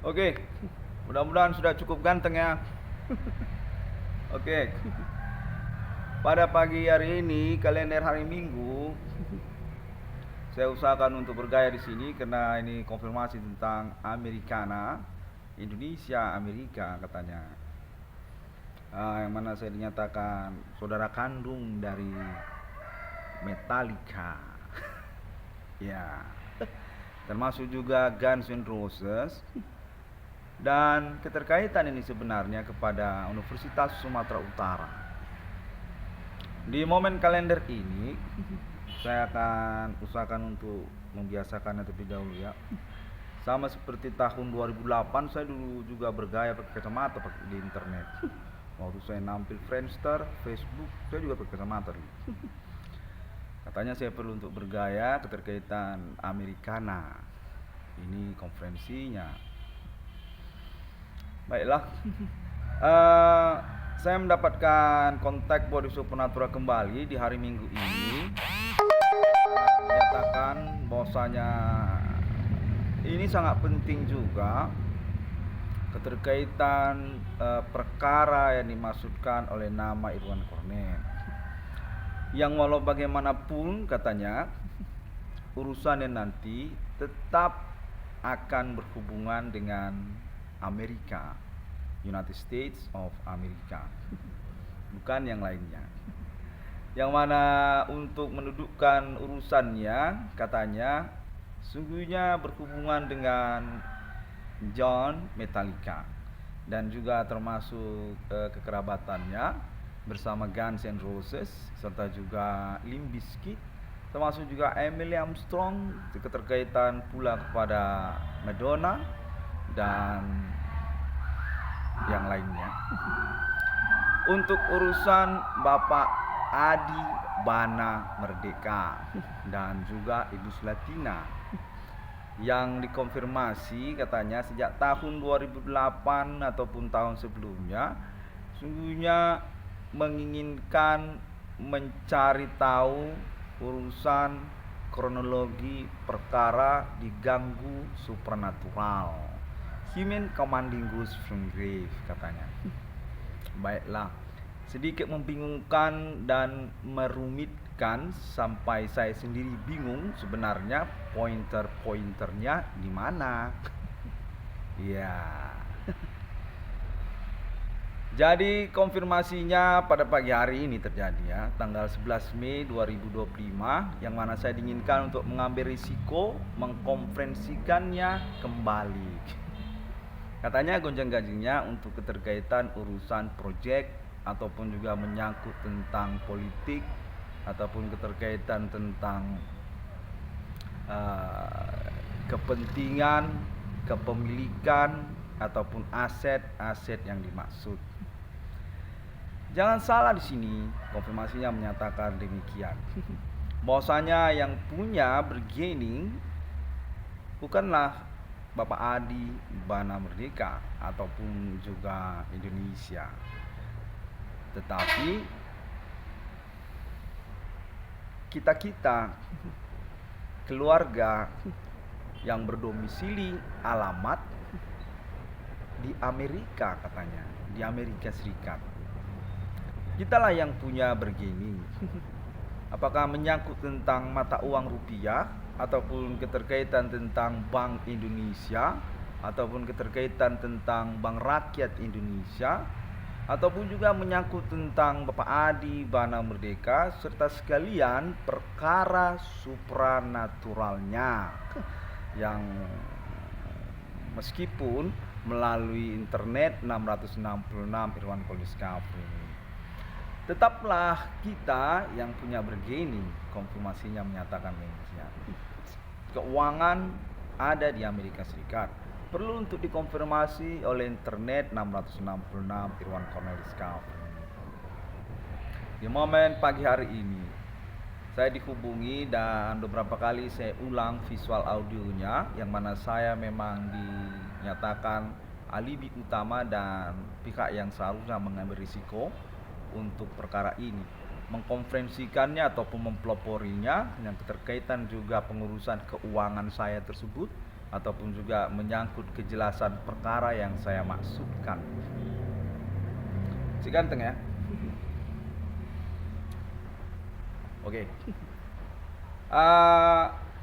Oke, mudah-mudahan sudah cukup ganteng ya. Oke, pada pagi hari ini, kalender hari Minggu, saya usahakan untuk bergaya di sini karena ini konfirmasi tentang Americana, Indonesia, Amerika katanya. Yang mana saya dinyatakan saudara kandung dari Metallica. Ya, termasuk juga Guns N' Roses. Dan keterkaitan ini sebenarnya kepada Universitas Sumatera Utara. Di momen kalender ini, saya akan usahakan untuk membiasakannya terlebih dahulu ya. Sama seperti tahun 2008, saya dulu juga bergaya pakai kacamata di internet. Waktu saya nampil Friendster, Facebook, saya juga pakai kacamata dulu. Katanya saya perlu untuk bergaya keterkaitan Americana. Ini konferensinya. Baiklah, saya mendapatkan kontak Body Supernatural kembali di hari Minggu ini. Menyatakan bahwasanya ini sangat penting juga keterkaitan perkara yang dimaksudkan oleh nama Irwan Cornet. Yang walau bagaimanapun katanya urusannya nanti tetap akan berhubungan dengan Amerika, United States of America, bukan yang lainnya. Yang mana untuk mendudukkan urusannya katanya sungguhnya berhubungan dengan John Metallica dan juga termasuk kekerabatannya bersama Guns N' Roses serta juga Limp Bizkit, termasuk juga Emily Armstrong, keterkaitan pula kepada Madonna dan yang lainnya. Untuk urusan Bapak Adi Bana Merdeka dan juga Ibu Sulatina yang dikonfirmasi katanya sejak tahun 2008 ataupun tahun sebelumnya sungguhnya menginginkan mencari tahu urusan kronologi perkara diganggu supranatural, Human Commanding Ghost from Grave katanya. Baiklah, sedikit membingungkan dan merumitkan sampai saya sendiri bingung sebenarnya pointer-pointernya di mana. Ya. Jadi konfirmasinya pada pagi hari ini terjadi ya, tanggal 11 Mei 2025, yang mana saya diinginkan untuk mengambil risiko mengkonferensikannya kembali. Katanya gonjang-ganjingnya untuk keterkaitan urusan proyek ataupun juga menyangkut tentang politik ataupun keterkaitan tentang kepentingan, kepemilikan ataupun aset-aset yang dimaksud. Jangan salah di sini, konfirmasinya menyatakan demikian. Bahwasanya yang punya bargaining bukanlah Bapak Adi Bana Merdeka ataupun juga Indonesia, tetapi kita keluarga yang berdomisili alamat di Amerika katanya, di Amerika Serikat. Kitalah yang punya bargaining. Apakah menyangkut tentang mata uang rupiah ataupun keterkaitan tentang Bank Indonesia ataupun keterkaitan tentang Bank Rakyat Indonesia ataupun juga menyangkut tentang Bapak Adi Bana Merdeka serta sekalian perkara supranaturalnya yang meskipun melalui internet 666 Irwan Koliskapu. Tetaplah kita yang punya bargaining, konfirmasinya menyatakan demikian. Keuangan ada di Amerika Serikat, perlu untuk dikonfirmasi oleh internet 666 Irwan Cornelis Kauf. Di momen pagi hari ini saya dihubungi dan beberapa kali saya ulang visual audionya, yang mana saya memang dinyatakan alibi utama dan pihak yang seharusnya mengambil risiko untuk perkara ini, mengkonferensikannya ataupun mempeloporinya yang keterkaitan juga pengurusan keuangan saya tersebut ataupun juga menyangkut kejelasan perkara yang saya maksudkan. Si ganteng ya. Oke.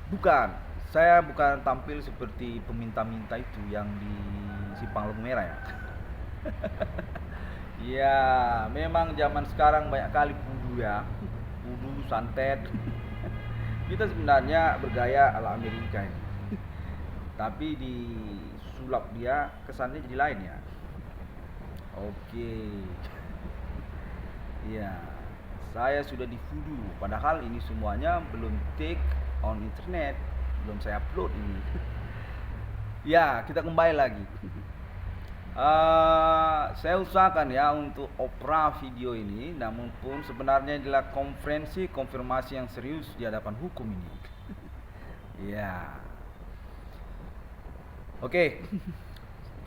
Bukan, saya bukan tampil seperti peminta-minta itu yang di Simpang Lampu Merah ya. Ya, memang zaman sekarang banyak kali pudu ya, pudu, santet. Kita sebenarnya bergaya ala Amerika ini, tapi disulap dia kesannya jadi lain ya. Oke. Ya, saya sudah di voodoo, padahal ini semuanya belum take on internet, belum saya upload ini. Ya, kita kembali lagi. Saya usahakan ya untuk opera video ini, namun pun sebenarnya adalah konferensi konfirmasi yang serius di hadapan hukum ini. Ya, oke.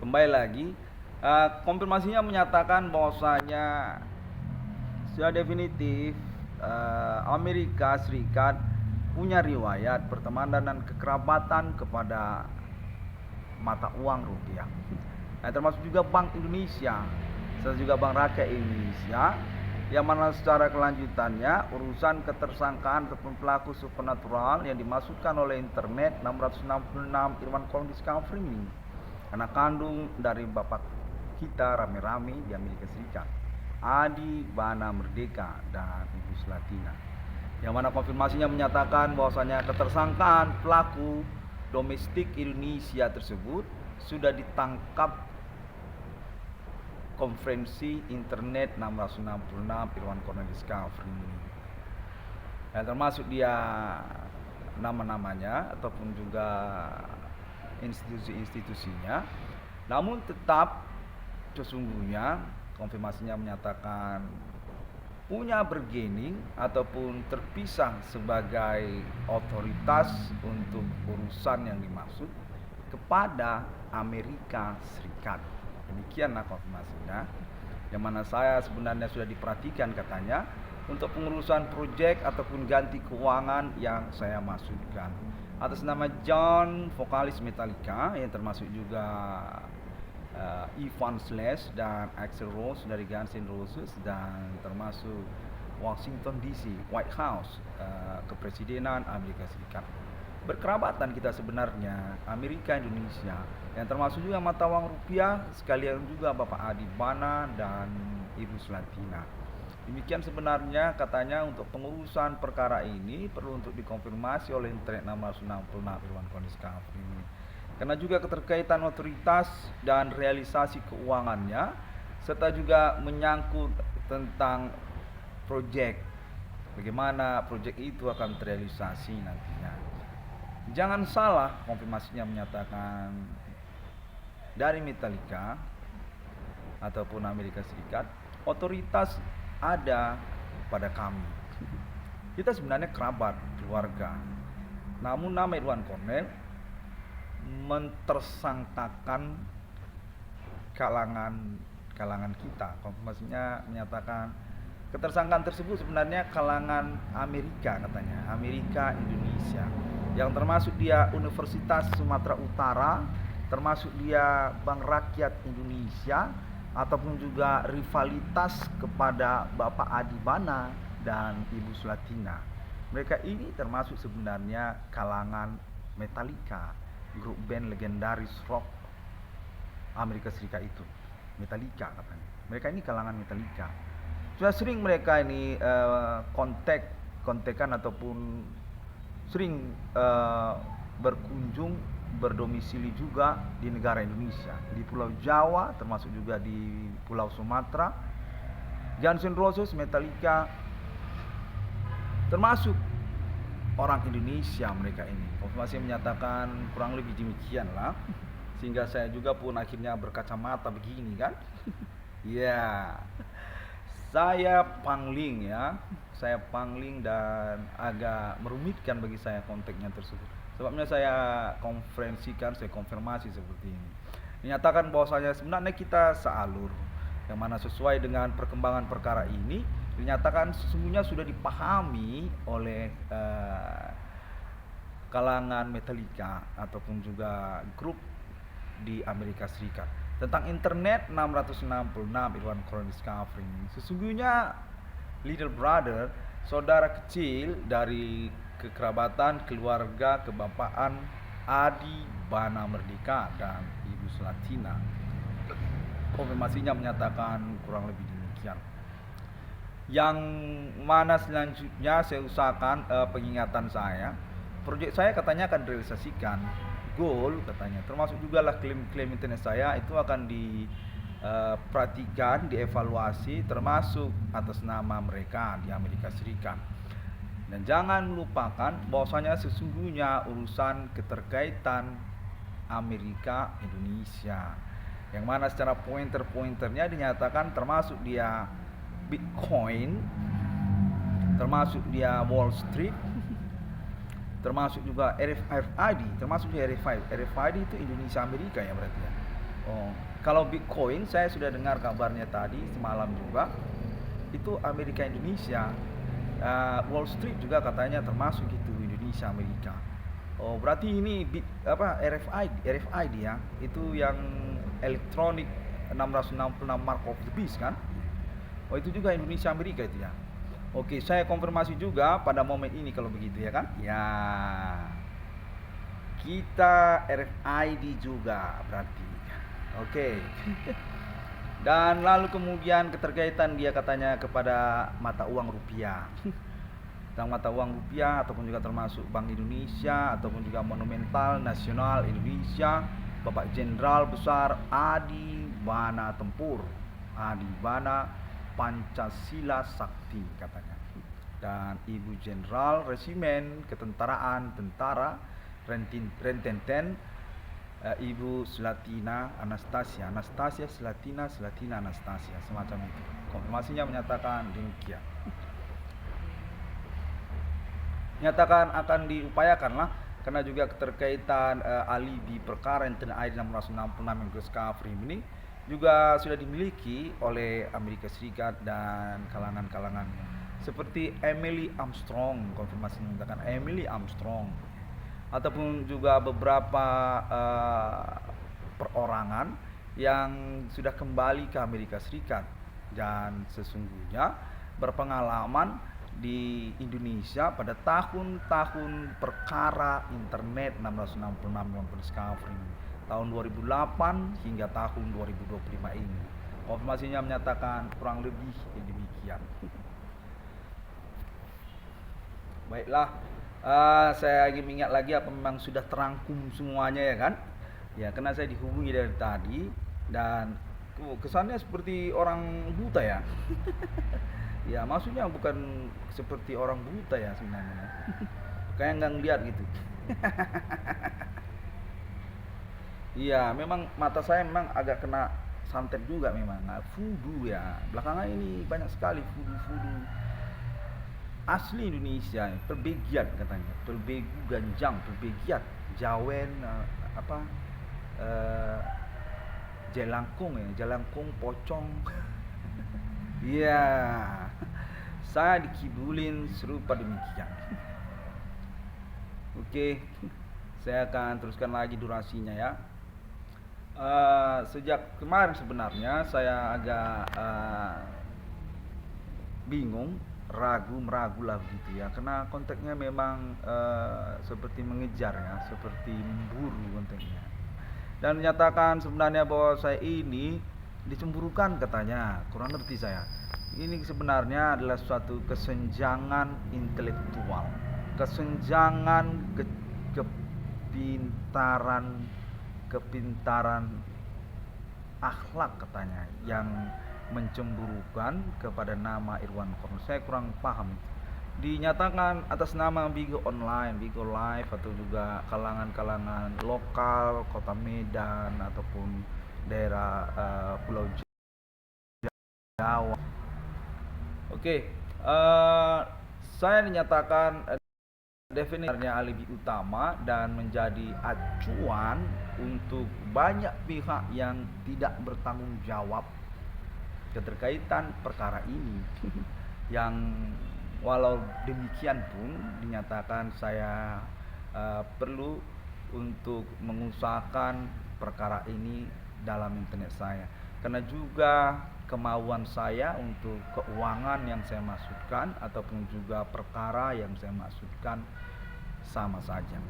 Kembali lagi. Konfirmasinya menyatakan bahwasanya sudah definitif Amerika Serikat punya riwayat pertemanan dan kekerabatan kepada mata uang rupiah. Nah, termasuk juga Bank Indonesia, serta juga Bank Rakyat Indonesia, yang mana secara kelanjutannya urusan ketersangkaan ataupun pelaku supernatural yang dimasukkan oleh internet 666 Irwan Kolom Discovery ini anak kandung dari bapak kita rame-rame di Amerika Serikat, Adi Bana Merdeka dan Ibu Slatina, yang mana konfirmasinya menyatakan bahwasanya ketersangkaan pelaku domestik Indonesia tersebut sudah ditangkap konferensi internet 666 Irwan Kolom Discovery, yang termasuk dia nama-namanya ataupun juga institusi-institusinya. Namun tetap sesungguhnya konfirmasinya menyatakan punya bergening ataupun terpisah sebagai otoritas untuk urusan yang dimaksud kepada Amerika Serikat. Demikianlah konfirmasinya, yang mana saya sebenarnya sudah diperhatikan katanya untuk pengurusan proyek ataupun ganti keuangan yang saya maksudkan atas nama John, vokalis Metallica, yang termasuk juga Ivan Slash dan Axl Rose dari Guns N' Roses, dan termasuk Washington DC, White House, kepresidenan Amerika Serikat. Berkerabatan kita sebenarnya Amerika Indonesia, yang termasuk juga mata uang rupiah, sekalian juga Bapak Adi Bana dan Ibu Slatina. Demikian sebenarnya katanya untuk pengurusan perkara ini perlu untuk dikonfirmasi oleh internet 666 Irwan Kolom Discovery ini, karena juga keterkaitan otoritas dan realisasi keuangannya, serta juga menyangkut tentang proyek, bagaimana proyek itu akan terrealisasi nantinya. Jangan salah, konfirmasinya menyatakan dari Metallica ataupun Amerika Serikat, otoritas ada pada kami. Kita sebenarnya kerabat, keluarga. Namun nama Irwan Kolom mentersangkakan kalangan kita. Konfirmasinya menyatakan ketersangkaan tersebut sebenarnya kalangan Amerika, katanya Amerika Indonesia, yang termasuk dia Universitas Sumatera Utara, termasuk dia Bank Rakyat Indonesia, ataupun juga rivalitas kepada Bapak Adi Bana dan Ibu Slatina. Mereka ini termasuk sebenarnya kalangan Metallica, grup band legendaris rock Amerika Serikat itu, Metallica katanya. Mereka ini kalangan Metallica. Sudah sering mereka ini kontekan ataupun sering berkunjung, berdomisili juga di negara Indonesia, di Pulau Jawa, termasuk juga di Pulau Sumatera. Guns N' Roses, Metallica, termasuk orang Indonesia mereka ini. Konfirmasi menyatakan kurang lebih demikian lah, sehingga saya juga pun akhirnya berkacamata begini kan. Ya, saya pangling ya, saya pangling dan agak merumitkan bagi saya konteksnya tersebut. Sebabnya saya konferensikan, saya konfirmasi seperti ini. Dinyatakan bahwasanya sebenarnya kita sealur, yang mana sesuai dengan perkembangan perkara ini, dinyatakan sesungguhnya sudah dipahami oleh kalangan Metallica ataupun juga grup di Amerika Serikat. Tentang internet 666 Irwan Corner Discovery. Sesungguhnya little brother, saudara kecil dari kekerabatan keluarga kebapaan Adi Bana Merdeka dan Ibu Selatina. Konfirmasinya menyatakan kurang lebih demikian. Yang mana selanjutnya saya usahakan pengingatan saya, proyek saya katanya akan direalisasikan, goal katanya, termasuk juga lah klaim-klaim internet saya itu akan diperhatikan, dievaluasi, termasuk atas nama mereka di Amerika Serikat. Dan jangan melupakan bahwasanya sesungguhnya urusan keterkaitan Amerika Indonesia, yang mana secara pointer-pointernya dinyatakan termasuk dia Bitcoin, termasuk dia Wall Street, termasuk juga RFID, termasuk dia RFID itu Indonesia Amerika ya berarti ya. Oh, kalau Bitcoin saya sudah dengar kabarnya tadi semalam juga itu Amerika Indonesia. Wall Street juga katanya termasuk itu Indonesia Amerika. Oh, berarti ini RFID ya, itu yang elektronik 666 mark of the beast kan? Oh, itu juga Indonesia Amerika itu ya. Oke, saya konfirmasi juga pada momen ini kalau begitu ya kan? Ya. Kita RFID juga berarti. Oke. Dan lalu kemudian keterkaitan dia katanya kepada mata uang rupiah. Tentang mata uang rupiah ataupun juga termasuk Bank Indonesia ataupun juga Monumental Nasional Indonesia, Bapak Jenderal Besar Adi Bana Tempur, Adi Bana Pancasila Sakti katanya. Dan Ibu Jenderal Resimen Ketentaraan Tentara Rententen, Ibu Selatina Anastasia Selatina Anastasia, semacam itu. Konfirmasinya menyatakan demikian. Nyatakan akan diupayakan lah, karena juga keterkaitan alibi perkara internet ID 666 Discovery ini juga sudah dimiliki oleh Amerika Serikat dan kalangan-kalangannya. Seperti Emily Armstrong, konfirmasi menyatakan Emily Armstrong, ataupun juga beberapa perorangan yang sudah kembali ke Amerika Serikat dan sesungguhnya berpengalaman di Indonesia pada tahun-tahun perkara internet 666 Discovery tahun 2008 hingga tahun 2025 ini. Konfirmasinya menyatakan kurang lebih demikian. Baiklah, saya lagi mengingat lagi apa memang sudah terangkum semuanya ya kan? Ya, karena saya dihubungi dari tadi dan kesannya seperti orang buta ya. Ya, maksudnya bukan seperti orang buta ya sebenarnya. Kayak nggak ngeliat gitu. Iya, memang mata saya memang agak kena santet juga memang. Nah, voodoo ya. Belakangan ini banyak sekali voodoo asli Indonesia, pelbegiat katanya, pelbegu ganjang, pelbegiat, jawen, jelangkung pocong. Iya, saya dikibulin serupa demikian. Oke, saya akan teruskan lagi durasinya ya. Sejak kemarin sebenarnya saya agak bingung, meragu lah gitu ya, karena konteksnya memang seperti mengejar ya, seperti memburu konteksnya. Dan menyatakan sebenarnya bahwa saya ini dicemburukan katanya, kurang ngerti saya. Ini sebenarnya adalah suatu kesenjangan intelektual, kesenjangan kepintaran akhlak katanya yang mencemburukan kepada nama Irwan Corner. Saya kurang paham. Dinyatakan atas nama Bigo Online, Bigo Live, atau juga kalangan-kalangan lokal kota Medan ataupun daerah Pulau Jawa. Oke, saya dinyatakan definisinya alibi utama dan menjadi acuan untuk banyak pihak yang tidak bertanggung jawab keterkaitan perkara ini. Yang walau demikian pun dinyatakan saya perlu untuk mengusahakan perkara ini dalam internet saya, karena juga kemauan saya untuk keuangan yang saya maksudkan ataupun juga perkara yang saya maksudkan sama saja.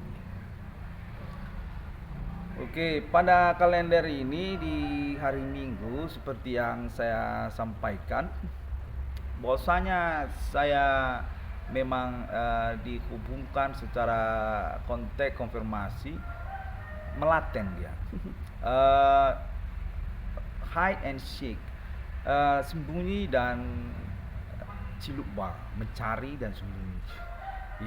Oke, pada kalender ini di hari Minggu seperti yang saya sampaikan, bahwasanya saya memang dihubungkan secara kontak konfirmasi melaten dia. Hide and seek, sembunyi dan cilukba, mencari dan sembunyi.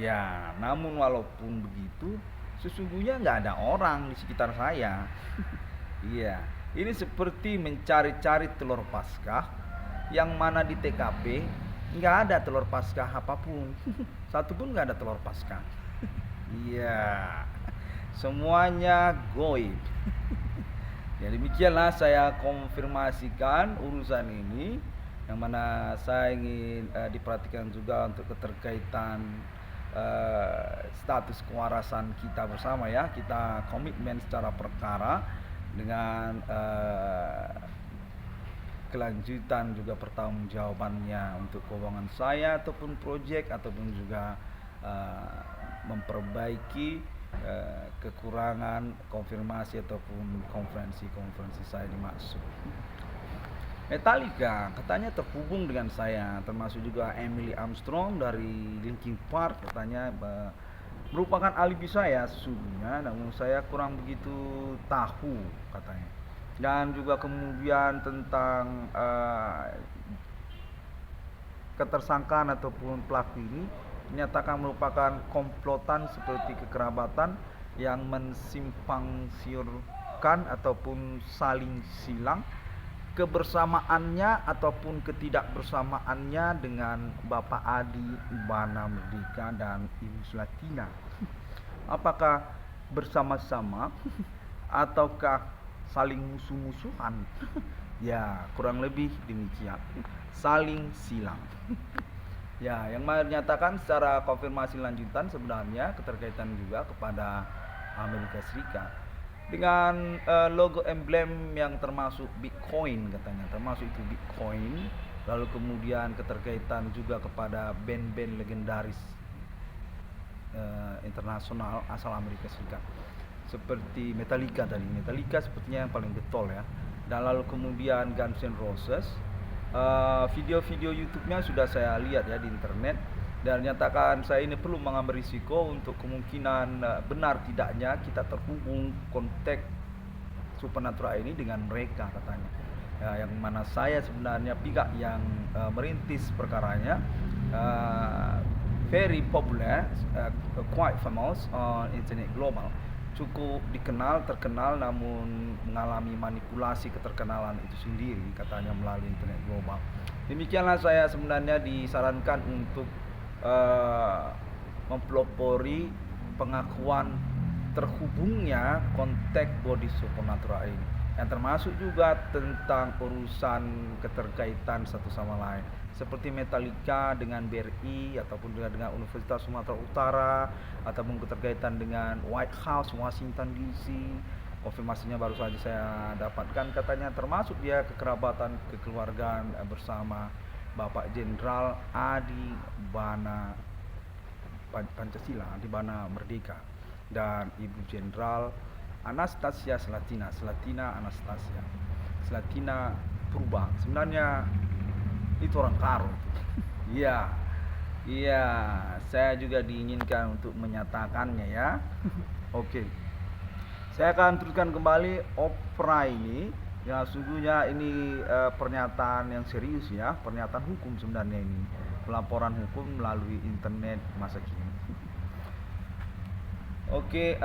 Ya, namun walaupun begitu, sesungguhnya nggak ada orang di sekitar saya. Iya, ini seperti mencari-cari telur Paskah, yang mana di TKP nggak ada telur Paskah apapun, satu pun nggak ada telur Paskah. Iya, semuanya goib. Ya demikianlah saya konfirmasikan urusan ini, yang mana saya ingin diperhatikan juga untuk keterkaitan status kewarasan kita bersama ya. Kita komitmen secara perkara dengan kelanjutan juga pertanggungjawabannya untuk keuangan saya ataupun proyek ataupun juga memperbaiki kekurangan konfirmasi ataupun konferensi saya dimaksud. Metallica katanya terhubung dengan saya, termasuk juga Emily Armstrong dari Linkin Park katanya merupakan alibi saya sesungguhnya, namun saya kurang begitu tahu katanya. Dan juga kemudian tentang ketersangkaan ataupun pelaku ini dinyatakan merupakan komplotan seperti kekerabatan yang mensimpang siurkan ataupun saling silang kebersamaannya ataupun ketidakbersamaannya dengan Bapak Adi Bana Merdeka dan Ibu Slatina. Apakah bersama-sama ataukah saling musuh-musuhan? Ya, kurang lebih demikian. Saling silang. Ya, yang menyatakan secara konfirmasi lanjutan sebenarnya keterkaitan juga kepada Amerika Serikat dengan logo emblem yang termasuk Bitcoin katanya, termasuk itu Bitcoin. Lalu kemudian keterkaitan juga kepada band-band legendaris internasional asal Amerika Serikat seperti Metallica tadi. Metallica sepertinya yang paling getol ya. Dan lalu kemudian Guns N' Roses. Video-video YouTube-nya sudah saya lihat ya di internet, dan nyatakan saya ini perlu mengambil risiko untuk kemungkinan benar tidaknya kita terhubung kontak supernatural ini dengan mereka katanya. Ya, yang mana saya sebenarnya pihak yang merintis perkaranya, very popular, quite famous on internet global, cukup terkenal namun mengalami manipulasi keterkenalan itu sendiri katanya melalui internet global. Demikianlah saya sebenarnya disarankan untuk mempelopori pengakuan terhubungnya kontak body supernatural ini, yang termasuk juga tentang urusan keterkaitan satu sama lain seperti Metallica dengan BRI ataupun dengan Universitas Sumatera Utara ataupun keterkaitan dengan White House Washington DC. Konfirmasinya baru saja saya dapatkan, katanya termasuk dia kekerabatan kekeluargaan bersama Bapak Jenderal Adi Bana Pancasila, Adi Bana Merdeka, dan Ibu Jenderal Anastasia Slatina Anastasia Slatina Purba. Sebenarnya itu orang Karo. Iya, saya juga diinginkan untuk menyatakannya ya. Oke, saya akan teruskan kembali opera ini. Ya, sungguhnya ini pernyataan yang serius ya, pernyataan hukum sebenarnya ini, pelaporan hukum melalui internet masa kini. Oke,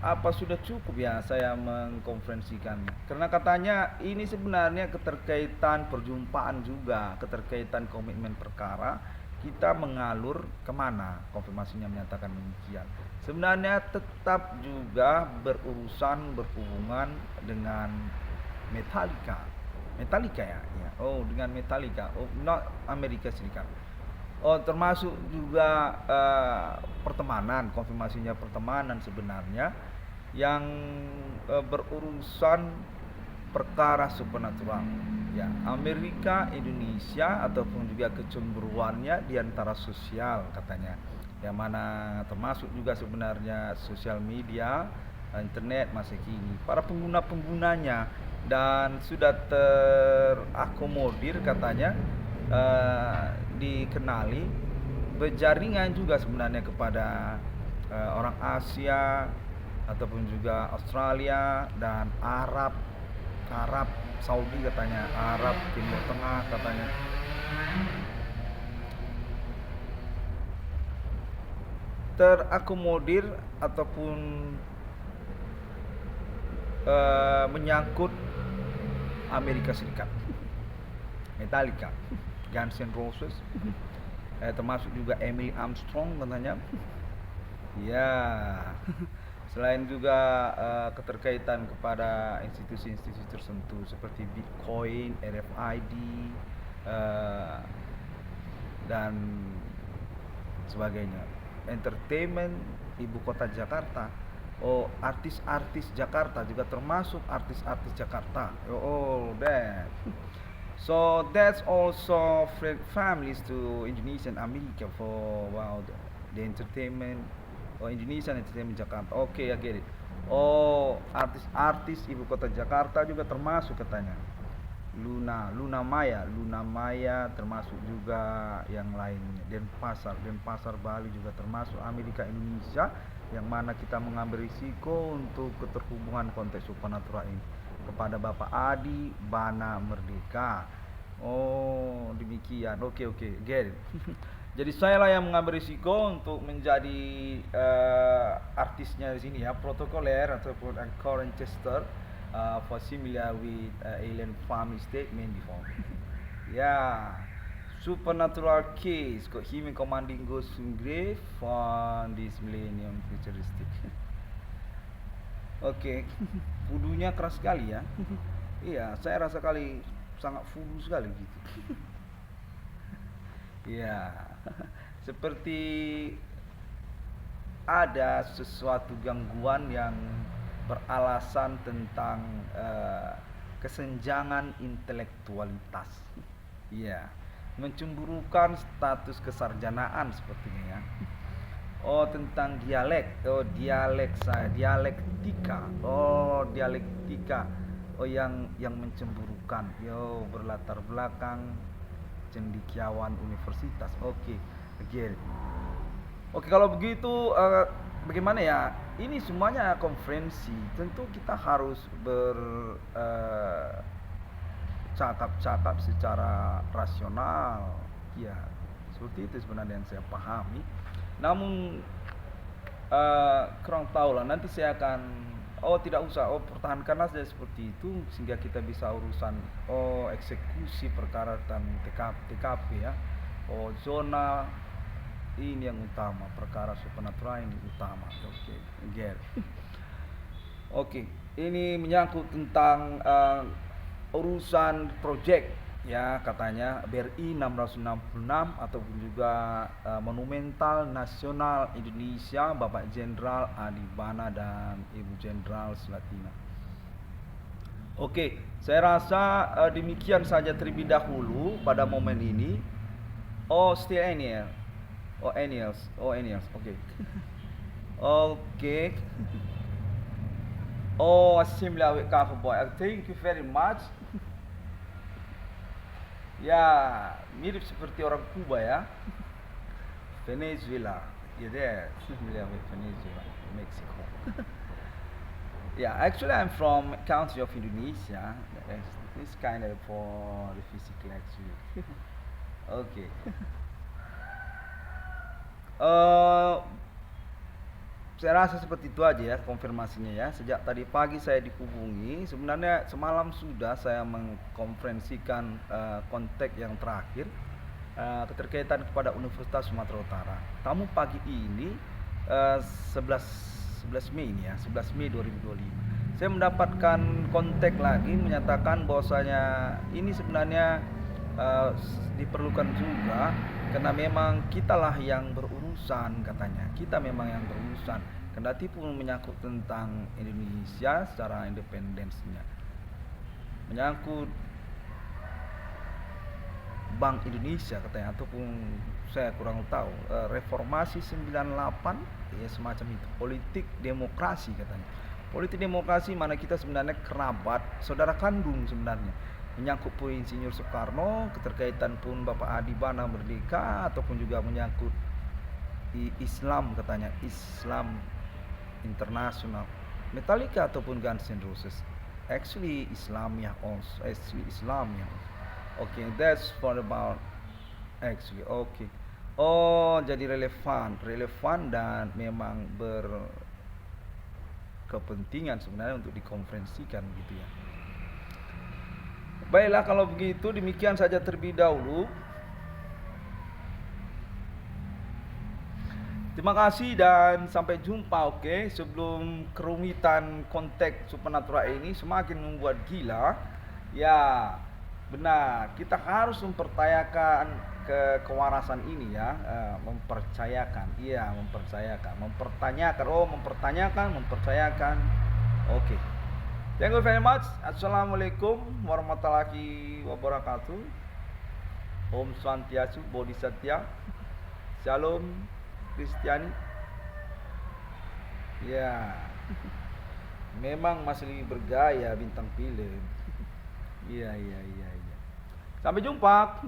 apa sudah cukup ya saya mengkonferensikannya? Karena katanya ini sebenarnya keterkaitan perjumpaan juga, keterkaitan komitmen perkara, kita mengalur kemana? Konfirmasinya menyatakan demikian. Sebenarnya tetap juga berhubungan dengan Metallica ya. Oh, dengan Metallica. Oh, not Amerika Serikat. Oh, termasuk juga pertemanan, konfirmasinya pertemanan sebenarnya yang berurusan perkara supernatural. Ya, Amerika, Indonesia ataupun juga kecemburuannya di antara sosial katanya. Yang mana termasuk juga sebenarnya sosial media, internet masa kini. Para pengguna-penggunanya dan sudah terakomodir katanya dikenali berjaringan juga sebenarnya kepada orang Asia ataupun juga Australia dan Arab Saudi katanya, Arab Timur Tengah katanya. Terakomodir ataupun menyangkut Amerika Serikat, Metallica, Guns N' Roses, termasuk juga Emily Armstrong katanya. Ya, selain juga keterkaitan kepada institusi-institusi tertentu seperti Bitcoin, RFID, dan sebagainya. Entertainment ibu kota Jakarta. Oh, artis-artis Jakarta juga termasuk artis-artis Jakarta. Oh, that. So that's also families to Indonesian America for the entertainment Indonesian entertainment Jakarta. Oke, I get it. Oh, artis-artis ibu kota Jakarta juga termasuk katanya. Luna Maya termasuk juga yang lainnya. Denpasar Bali juga termasuk Amerika Indonesia, yang mana kita mengambil risiko untuk keterhubungan konteks supernatural ini kepada Bapak Adi Bana Merdeka. Oh, demikian. Oke, get it. Jadi saya lah yang mengambil risiko untuk menjadi artisnya di sini ya, protokoler ataupun current tester for similar with alien family statement before. Yeah, supernatural case got human commanding ghost in grave on this millennium futuristic. Oke, fudunya keras sekali ya. Iya, saya rasa kali sangat fudu sekali gitu. Iya, seperti ada sesuatu gangguan yang beralasan tentang kesenjangan intelektualitas. Iya, mencemburukan status kesarjanaan sepertinya ya. Oh, tentang dialek. Oh, dialektika. Oh, dialektika. Oh, yang mencemburukan. Yo, berlatar belakang cendekiawan universitas. Oke, again. Oke, kalau begitu bagaimana ya? Ini semuanya konferensi. Tentu kita harus cakap-cakap secara rasional. Ya, seperti itu sebenarnya yang saya pahami. Namun kurang tahu lah. Nanti saya akan tidak usah. Pertahankanlah saja seperti itu sehingga kita bisa urusan eksekusi perkara dan TKP ya. Zona ini yang utama, perkara supernatural ini utama. Oke, get. Oke, ini menyangkut tentang urusan project ya, katanya BRI 666 ataupun juga Monumental Nasional Indonesia Bapak Jenderal Adi Bana dan Ibu Jenderal Slatina. Oke, saya rasa demikian saja terlebih dahulu pada momen ini. Still Aniel. Aniels. Oke. Oke. Similar with Boy. Thank you very much. Ya, mirip seperti orang Kuba ya. Venezuela. There. Similar with Venezuela, Mexico. Yeah, actually I'm from country of Indonesia. This kind of for the physical actually. Okay. Saya rasa seperti itu aja ya konfirmasinya ya. Sejak tadi pagi saya dihubungi. Sebenarnya semalam sudah saya mengkonferensikan kontak yang terakhir keterkaitan kepada Universitas Sumatera Utara. Namun pagi ini 11 Mei ini ya, 11 Mei 2025. Saya mendapatkan kontak lagi menyatakan bahwasanya ini sebenarnya diperlukan juga Karena memang kitalah yang berurusan katanya. Kita memang yang berurusan. Kendati pun menyangkut tentang Indonesia secara independensinya. Menyangkut Bank Indonesia katanya, ataupun saya kurang tahu, reformasi 98 ya semacam itu, politik demokrasi katanya. Politik demokrasi mana kita sebenarnya kerabat, saudara kandung sebenarnya. Menyangkut pun Insinyur Soekarno, keterkaitan pun Bapak Adi Bana Merdeka, ataupun juga menyangkut Islam katanya, Islam internasional, Metallica ataupun Guns N' Roses. Actually Islamiyah also, actually Islamiyah. Okay, that's for about actually. Okay. Oh, jadi relevan dan memang berkepentingan sebenarnya untuk dikonferensikan gitu ya. Baiklah, kalau begitu demikian saja terlebih dahulu. Terima kasih dan sampai jumpa. Oke, sebelum kerumitan konteks supernatural ini semakin membuat gila, ya benar, kita harus mempercayakan kewarasan ini ya, mempercayakan, iya mempercayakan, mempertanyakan. Oke. Thank you very much. Assalamualaikum warahmatullahi wabarakatuh. Om Swastiastu, Bodhisattva. Shalom Kristiani. Ya, memang masih lebih bergaya bintang film. Iya. Sampai jumpa.